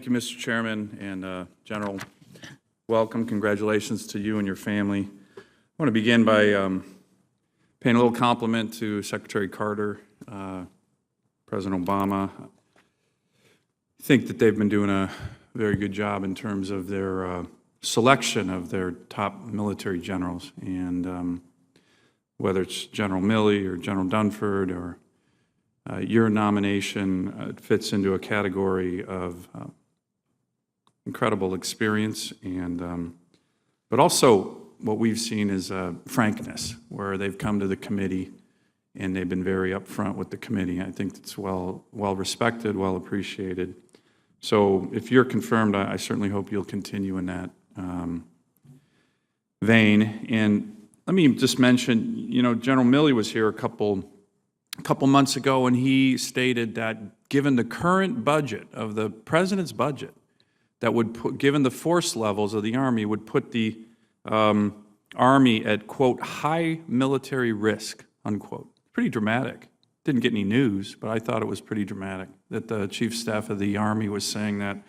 Thank you, Mr. Chairman, and General, welcome. Congratulations to you and your family. I want to begin by paying a little compliment to Secretary Carter, President Obama. I think that they've been doing a very good job in terms of their selection of their top military generals, and whether it's General Milley or General Dunford or your nomination fits into a category of incredible experience, and but also what we've seen is frankness, where they've come to the committee and they've been very upfront with the committee. I think it's well respected, well appreciated. So if you're confirmed, I certainly hope you'll continue in that vein. And let me just mention, you know, General Milley was here a couple months ago, and he stated that given the current budget of the President's budget, that would put, given the force levels of the Army, would put the Army at, quote, high military risk, unquote. Pretty dramatic. Didn't get any news, but I thought it was pretty dramatic that the Chief Staff of the Army was saying that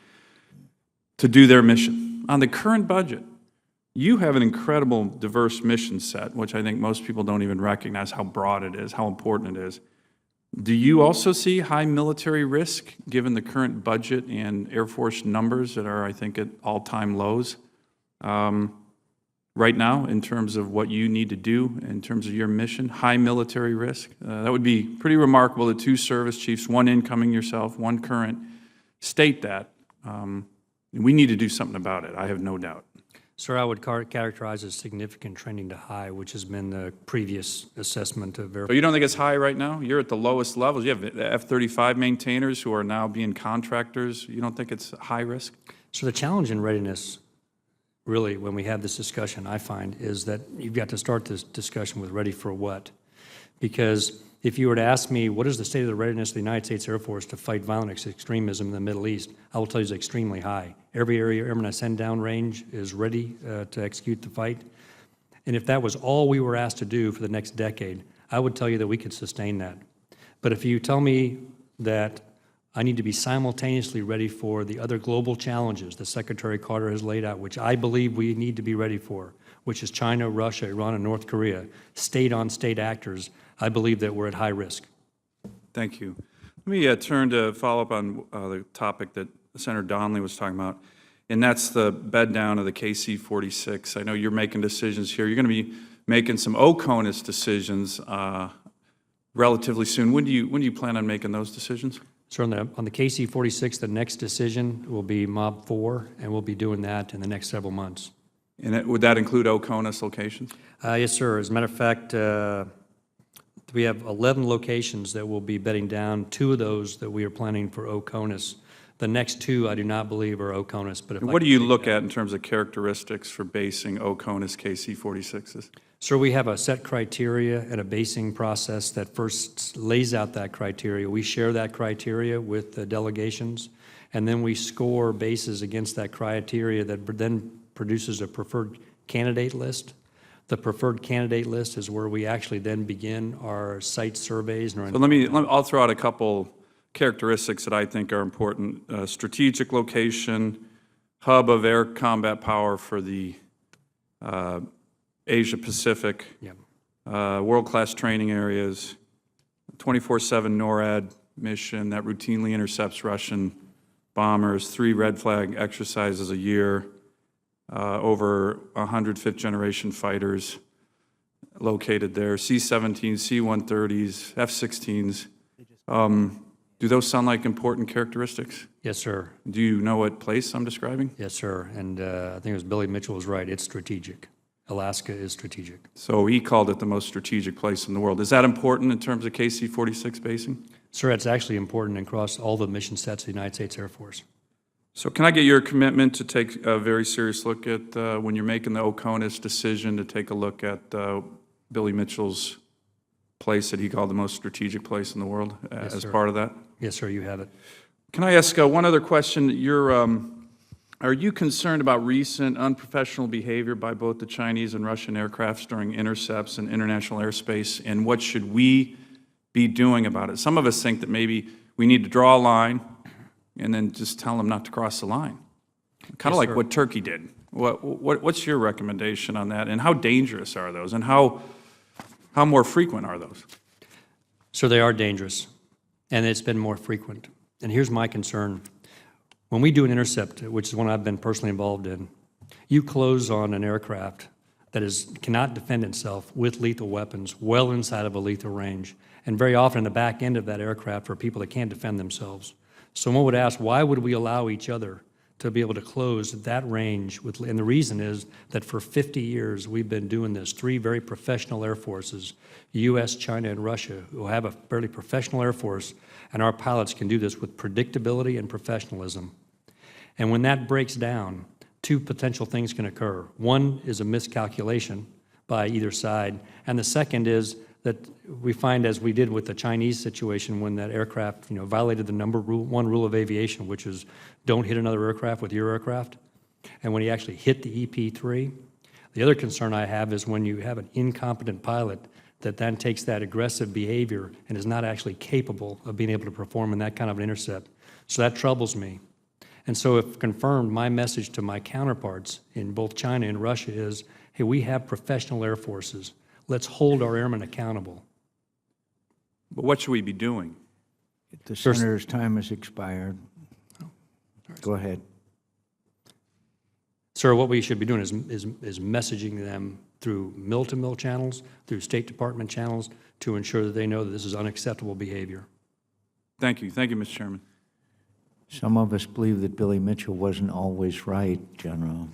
to do their mission. On the current budget, you have an incredible diverse mission set, which I think most people don't even recognize how broad it is, how important it is. Do you also see high military risk given the current budget and Air Force numbers that are, I think, at all-time lows right now in terms of what you need to do in terms of your mission? High military risk? That would be pretty remarkable. The two service chiefs, one incoming yourself, one current, state that. We need to do something about it, I have no doubt. Sir, I would characterize as significant trending to high, which has been the previous assessment of Air Force. So you don't think it's high right now? You're at the lowest levels. You have F-35 maintainers who are now being contractors. You don't think it's high risk? So the challenge in readiness, really, when we have this discussion, I find, is that you've got to start this discussion with ready for what? Because if you were to ask me, what is the state of the readiness of the United States Air Force to fight violent extremism in the Middle East, I will tell you it's extremely high. Every area airman I send down range is ready to execute the fight. And if that was all we were asked to do for the next decade, I would tell you that we could sustain that. But if you tell me that I need to be simultaneously ready for the other global challenges that Secretary Carter has laid out, which I believe we need to be ready for, which is China, Russia, Iran, and North Korea, state-on-state actors, I believe that we're at high risk. Thank you. Let me turn to follow up on the topic that Senator Donnelly was talking about, and that's the bed down of the KC-46. I know you're making decisions here. You're going to be making some OCONUS decisions relatively soon. When do you plan on making those decisions? So on the KC-46, the next decision will be Mob 4, and we'll be doing that in the next several months. And would that include OCONUS locations? Yes, sir. As a matter of fact, we have 11 locations that we'll be bedding down. 2 of those that we are planning for OCONUS. The next 2 I do not believe are OCONUS. But if what do you look at in terms of characteristics for basing OCONUS KC-46s? Sir, we have a set criteria and a basing process that first lays out that criteria. We share that criteria with the delegations, and then we score bases against that criteria that then produces a preferred candidate list. The preferred candidate list is where we actually then begin our site surveys. And I'll throw out a couple characteristics that I think are important. Strategic location, hub of air combat power for the Asia Pacific, world-class training areas, 24/7 NORAD mission that routinely intercepts Russian bombers, 3 red flag exercises a year, over 100 fifth-generation fighters located there, C-17s, C-130s, F-16s. Do those sound like important characteristics? Yes, sir. Do you know what place I'm describing? Yes, sir. And I think it was Billy Mitchell was right. It's strategic. Alaska is strategic. So he called it the most strategic place in the world. Is that important in terms of KC-46 basing? Sir, it's actually important across all the mission sets of the United States Air Force. So can I get your commitment to take a very serious look at, when you're making the OCONUS decision, to take a look at Billy Mitchell's place that he called the most strategic place in the world as part of that? Yes, sir, you have it. Can I ask one other question? Are you concerned about recent unprofessional behavior by both the Chinese and Russian aircrafts during intercepts in international airspace, and what should we be doing about it? Some of us think that maybe we need to draw a line and then just tell them not to cross the line. Kind of like sir. what Turkey did. What's your recommendation on that, and how dangerous are those, and how more frequent are those? So they are dangerous, and it's been more frequent. And here's my concern. When we do an intercept, which is one I've been personally involved in, you close on an aircraft that cannot defend itself with lethal weapons well inside of a lethal range. And very often the back end of that aircraft are people that can't defend themselves. So one would ask, why would we allow each other to be able to close that range? And the reason is that for 50 years we've been doing this. 3 very professional air forces, US, China, and Russia, who have a fairly professional air force, and our pilots can do this with predictability and professionalism. And when that breaks down, 2 potential things can occur. One is a miscalculation by either side, and the second is that we find, as we did with the Chinese situation when that aircraft violated the number 1 rule of aviation, which is don't hit another aircraft with your aircraft, and when he actually hit the EP-3. The other concern I have is when you have an incompetent pilot that then takes that aggressive behavior and is not actually capable of being able to perform in that kind of an intercept. So that troubles me. And so if confirmed, my message to my counterparts in both China and Russia is, hey, we have professional air forces. Let's hold our airmen accountable. But what should we be doing? The senator's time has expired. Go ahead. Sir, what we should be doing is messaging them through mill-to-mill channels, through State Department channels, to ensure that they know that this is unacceptable behavior. Thank you. Thank you, Mr. Chairman. Some of us believe that Billy Mitchell wasn't always right, General.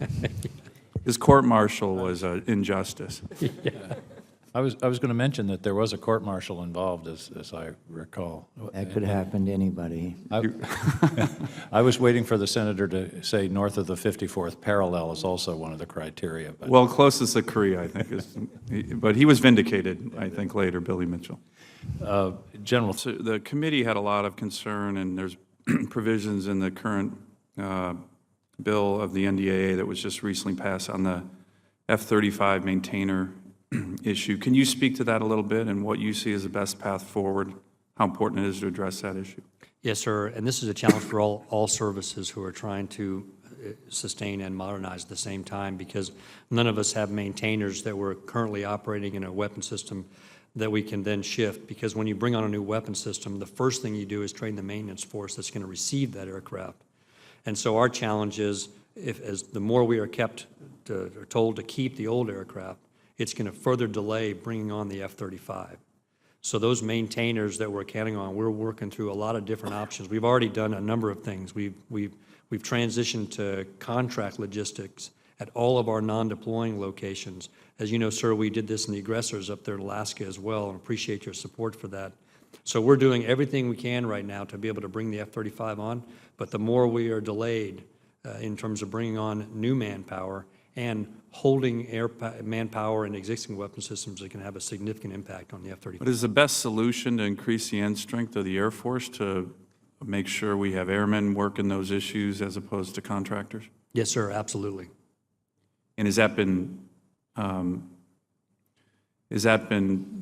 His court-martial was an injustice. I was going to mention that there was a court-martial involved, as I recall. That could happen to anybody. I was waiting for the senator to say north of the 54th parallel is also one of the criteria. But Well, closest to Korea, I think, but he was vindicated, I think, later, Billy Mitchell. General, So the committee had a lot of concern, and there's provisions in the current bill of the NDAA that was just recently passed on the F-35 maintainer issue. Can you speak to that a little bit and what you see as the best path forward, how important it is to address that issue? Yes, sir, and this is a challenge for all services who are trying to sustain and modernize at the same time, because none of us have maintainers that we're currently operating in a weapon system that we can then shift, because when you bring on a new weapon system, the first thing you do is train the maintenance force that's going to receive that aircraft. And so our challenge is, as the more we are told to keep the old aircraft, it's going to further delay bringing on the F-35. So those maintainers that we're counting on, we're working through a lot of different options. We've already done a number of things. We've transitioned to contract logistics at all of our non-deploying locations. As you know, sir, we did this in the aggressors up there in Alaska as well, and appreciate your support for that. So we're doing everything we can right now to be able to bring the F-35 on, but the more we are delayed in terms of bringing on new manpower and holding manpower and existing weapon systems, that can have a significant impact on the F-35. What is the best solution to increase the end strength of the Air Force to make sure we have airmen working those issues as opposed to contractors? Yes, sir, absolutely. And has that been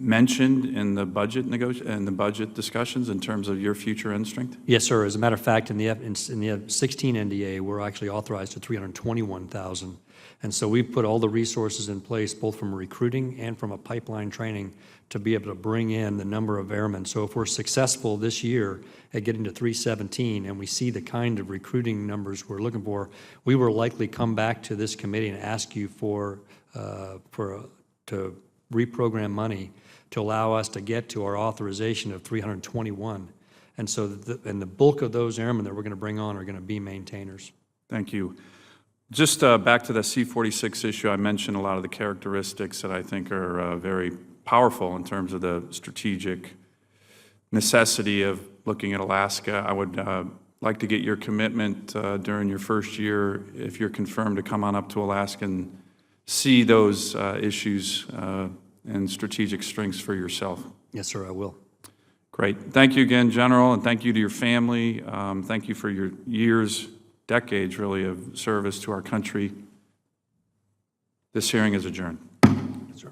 mentioned in the budget discussions in terms of your future end strength? Yes, sir. As a matter of fact, in the F-16 NDA, we're actually authorized to $321,000. And so we've put all the resources in place, both from recruiting and from a pipeline training, to be able to bring in the number of airmen. So if we're successful this year at getting to 317 and we see the kind of recruiting numbers we're looking for, we will likely come back to this committee and ask you to reprogram money to allow us to get to our authorization of 321. And so the bulk of those airmen that we're going to bring on are going to be maintainers. Thank you. Just back to the C-46 issue, I mentioned a lot of the characteristics that I think are very powerful in terms of the strategic necessity of looking at Alaska. I would like to get your commitment during your first year, if you're confirmed, to come on up to Alaska and see those issues and strategic strengths for yourself. Yes, sir, I will. Great. Thank you again, General, and thank you to your family. Thank you for your years, decades, really, of service to our country. This hearing is adjourned. Yes, sir.